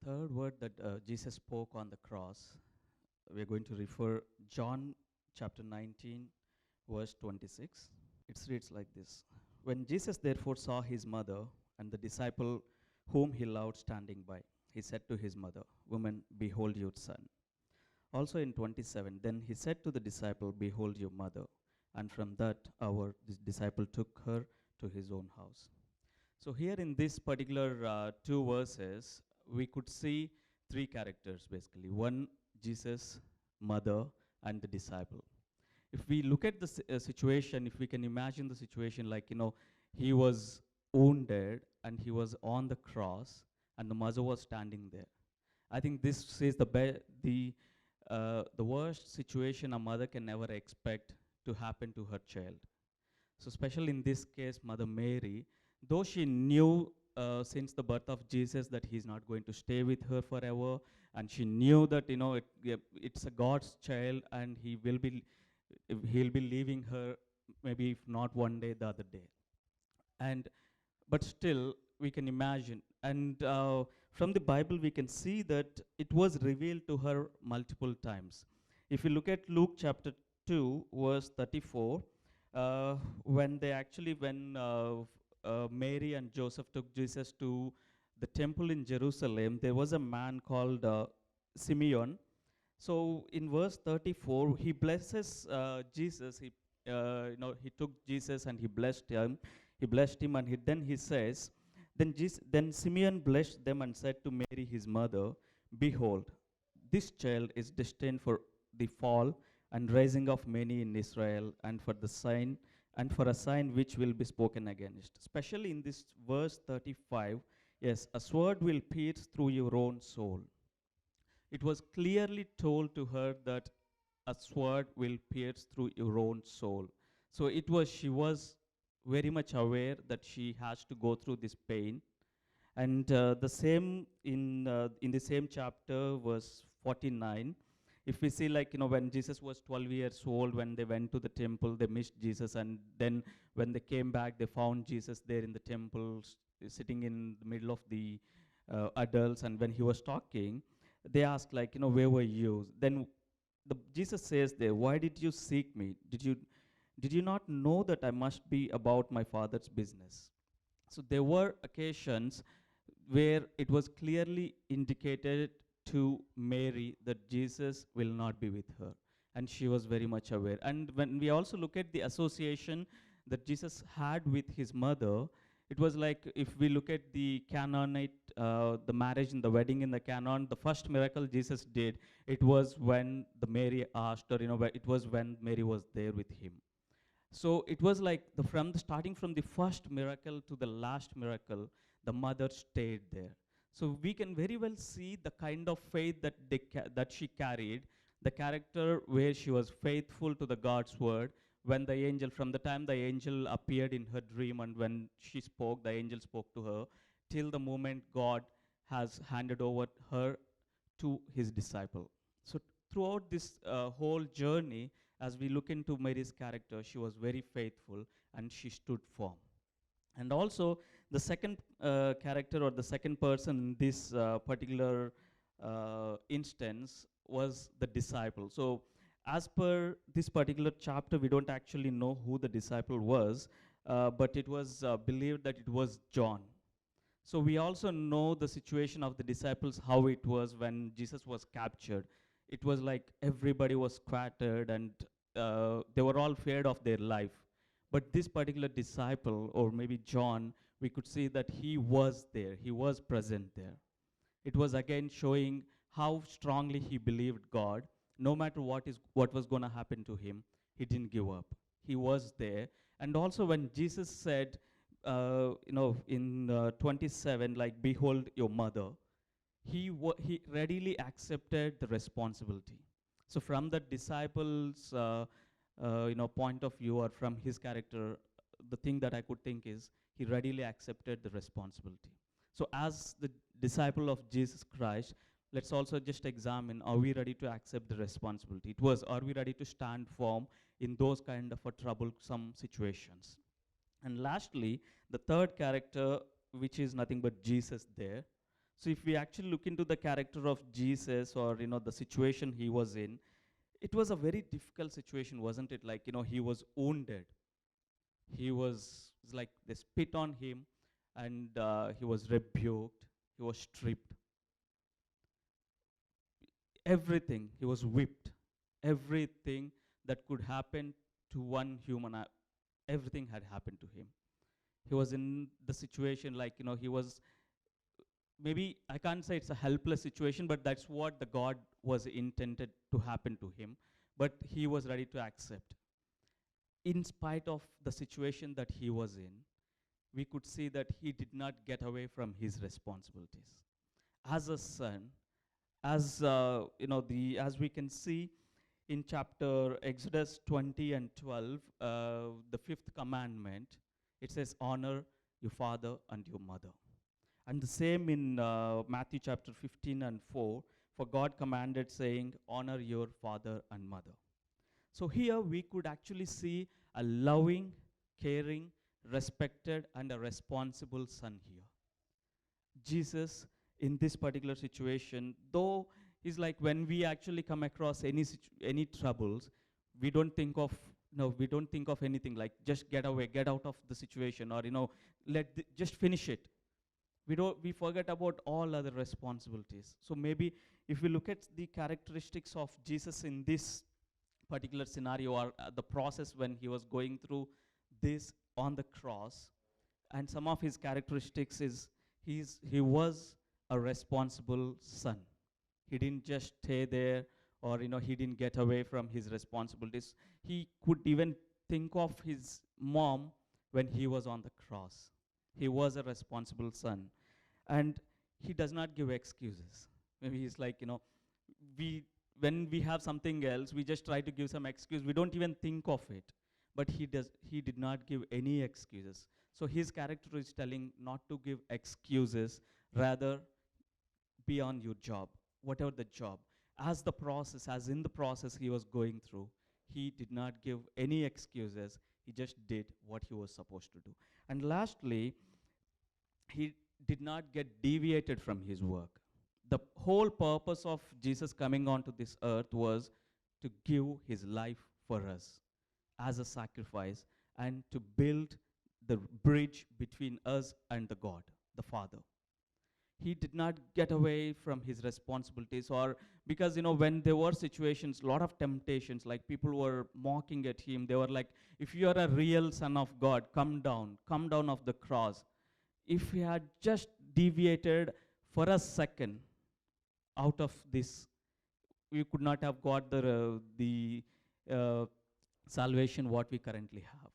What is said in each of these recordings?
third word that Jesus spoke on the cross, we're going to refer John chapter 19, verse 26. It reads like this. When Jesus therefore saw his mother and the disciple whom he loved standing by, he said to his mother, Woman, behold your son. Also in 27, then he said to the disciple, Behold your mother. And from that hour, this disciple took her to his own house. So here in this particular two verses, we could see three characters basically. One, Jesus, mother, and the disciple. If we look at the situation, if we can imagine the situation like, he was wounded and he was on the cross and the mother was standing there. I think this is the worst situation a mother can never expect to happen to her child. So especially in this case, Mother Mary, though she knew since the birth of Jesus that he's not going to stay with her forever, and she knew that it's a God's child and he'll be leaving her maybe if not one day, the other day. And but still we can imagine, and from the Bible we can see that it was revealed to her multiple times. If you look at Luke chapter 2 verse 34, when Mary and Joseph took Jesus to the temple in Jerusalem, there was a man called Simeon. So in verse 34, he blesses Jesus. He took Jesus and he blessed him. He blessed him, and then he says, then Simeon blessed them and said to Mary, his mother, Behold, this child is destined for the fall and rising of many in Israel, and for a sign which will be spoken against. Especially in this verse 35, yes, a sword will pierce through your own soul. It was clearly told to her that a sword will pierce through your own soul. So she was very much aware that she has to go through this pain. And the same in the same chapter, verse 49, if we see when Jesus was 12 years old, when they went to the temple, they missed Jesus, and then when they came back, they found Jesus there in the temple, sitting in the middle of the adults, and when he was talking, they asked where were you? Then Jesus says there, why did you seek me? Did you not know that I must be about my Father's business? So there were occasions where it was clearly indicated to Mary that Jesus will not be with her, and she was very much aware. And when we also look at the association that Jesus had with his mother, it was like, if we look at the Canaanite, the marriage and the wedding in the canon, the first miracle Jesus did, it was when the Mary asked, or it was when Mary was there with him. So it was like starting from the first miracle to the last miracle, the mother stayed there. So we can very well see the kind of faith that she carried, the character where she was faithful to the God's word. From the time the angel appeared in her dream, and when she spoke, the angel spoke to her, till the moment God has handed over her to his disciple. So throughout this whole journey, as we look into Mary's character, she was very faithful and she stood firm. And also, the second character, or the second person in this particular instance, was the disciple. So as per this particular chapter, we don't actually know who the disciple was, but it was believed that it was John. So we also know the situation of the disciples, how it was when Jesus was captured. It was like everybody was scattered, and they were all feared of their life. But this particular disciple, or maybe John, we could see that he was there, he was present there. It was again showing how strongly he believed God. No matter what was going to happen to him, he didn't give up. He was there. And also when Jesus said, in 27, behold your mother, he readily accepted the responsibility. So from the disciples' point of view, or from his character, the thing that I could think is he readily accepted the responsibility. So as the disciple of Jesus Christ, let's also just examine, are we ready to accept the responsibility? Are we ready to stand firm in those kind of troublesome situations? And lastly, the third character, which is nothing but Jesus there. So if we actually look into the character of Jesus, or the situation he was in, it was a very difficult situation, wasn't it? Like, he was wounded. He was it's like they spit on him, and he was rebuked, he was stripped, everything, he was whipped, everything that could happen to one human, everything had happened to him. He was in the situation, like, he was, maybe I can't say it's a helpless situation, but that's what the God was intended to happen to him. But he was ready to accept. In spite of the situation that he was in, we could see that he did not get away from his responsibilities. As a son, as we can see in chapter Exodus 20 and 12, the fifth commandment, it says, honor your father and your mother. And the same in Matthew chapter 15 and 4, for God commanded, saying, honor your father and mother. So here we could actually see a loving, caring, respected, and a responsible son here. Jesus, in this particular situation, though is like when we actually come across any troubles, we don't think of we don't think of anything like just get away, get out of the situation, or just finish it. We forget about all other responsibilities. So maybe if we look at the characteristics of Jesus in this particular scenario, or the process when he was going through this on the cross, and some of his characteristics is he was a responsible son. He didn't just stay there, or he didn't get away from his responsibilities. He could even think of his mom when he was on the cross. He was a responsible son, and he does not give excuses. Maybe he's like, we when we have something else, we just try to give some excuse. We don't even think of it. But he did not give any excuses. So his character is telling not to give excuses, rather be on your job, whatever the job. As in the process he was going through, he did not give any excuses. He just did what he was supposed to do. And lastly, he did not get deviated from his work. The whole purpose of Jesus coming onto this earth was to give his life for us as a sacrifice, and to build the bridge between us and the God, the Father. He did not get away from his responsibilities, or because when there were situations, a lot of temptations, like people were mocking at him. They were like, if you are a real son of God, come down off the cross. If he had just deviated for a second out of this, we could not have got the salvation what we currently have.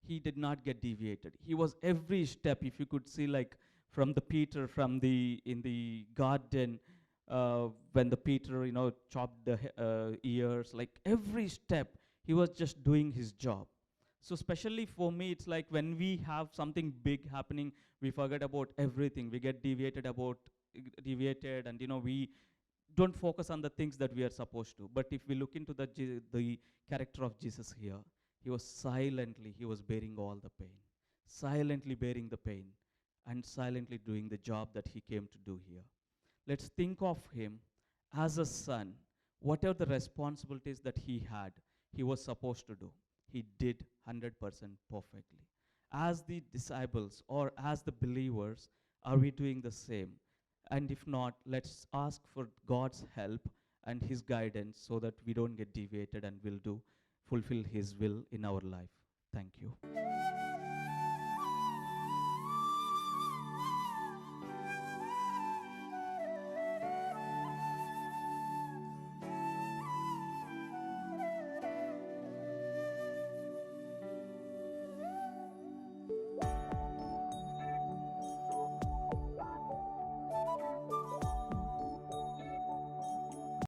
He did not get deviated. He was every step, if you could see, like from in the garden, when the Peter chopped the ears, like every step he was just doing his job. So especially for me, it's like when we have something big happening, we forget about everything. We get deviated, and we don't focus on the things that we are supposed to. But if we look into the character of Jesus here, he was bearing all the pain, silently bearing the pain, and silently doing the job that he came to do here. Let's think of him as a son. Whatever the responsibilities that he was supposed to do, he did 100% perfectly. As the disciples, or as the believers, are we doing the same? And if not, let's ask for God's help and his guidance, so that we don't get deviated and will fulfill his will in our life. Thank you.